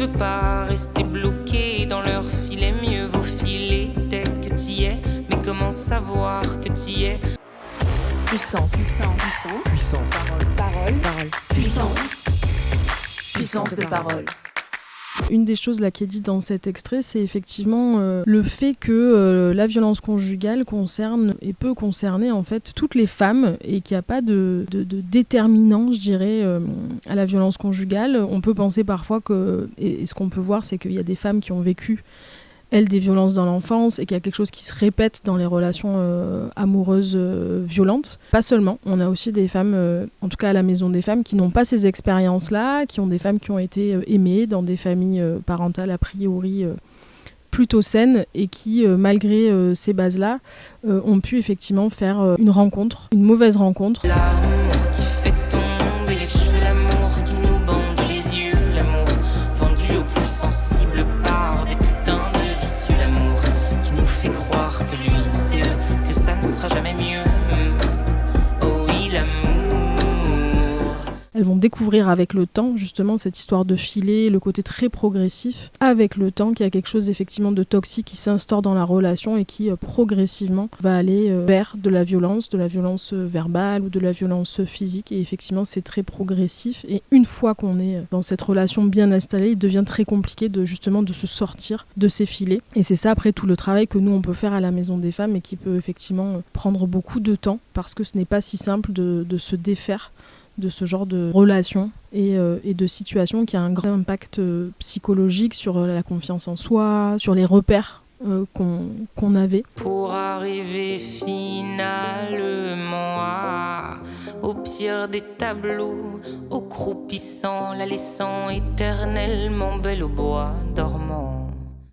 veux pas rester bloqué dans leur filet, mieux vaut filer dès que t'y es. Mais comment savoir que t'y es? Puissance. Parole. Puissance de parole. Une des choses là qui est dite dans cet extrait, c'est effectivement le fait que la violence conjugale concerne et peut concerner en fait toutes les femmes et qu'il n'y a pas de déterminant, je dirais, à la violence conjugale. On peut penser parfois que, et ce qu'on peut voir, c'est qu'il y a des femmes qui ont vécu des violences dans l'enfance et qu'il y a quelque chose qui se répète dans les relations amoureuses violentes. Pas seulement, on a aussi des femmes, en tout cas à la Maison des Femmes, qui n'ont pas ces expériences-là, qui ont des femmes qui ont été aimées dans des familles parentales a priori plutôt saines et qui, malgré ces bases-là, ont pu effectivement faire une mauvaise rencontre. L'amour qui fait tomber les cheveux, l'amour qui nous bande les yeux, l'amour vendu au plus sensible par des putains de vicieux, l'amour qui nous fait croire que lui c'est eux, que ça ne sera jamais mieux. Oh oui, l'amour. Elles vont découvrir avec le temps justement cette histoire de filet, le côté très progressif, avec le temps qu'il y a quelque chose effectivement de toxique qui s'instaure dans la relation et qui progressivement va aller vers de la violence verbale ou de la violence physique, et effectivement c'est très progressif, et une fois qu'on est dans cette relation bien installée, il devient très compliqué de se sortir de ces filets, et c'est ça après tout le travail que nous on peut faire à la Maison des Femmes et qui peut effectivement prendre beaucoup de temps parce que ce n'est pas si simple de se défaire de ce genre de relation et de situation qui a un grand impact psychologique sur la confiance en soi, sur les repères qu'on avait. Pour arriver finalement au pire des tableaux, au croupissant, la laissant éternellement belle au bois dormant.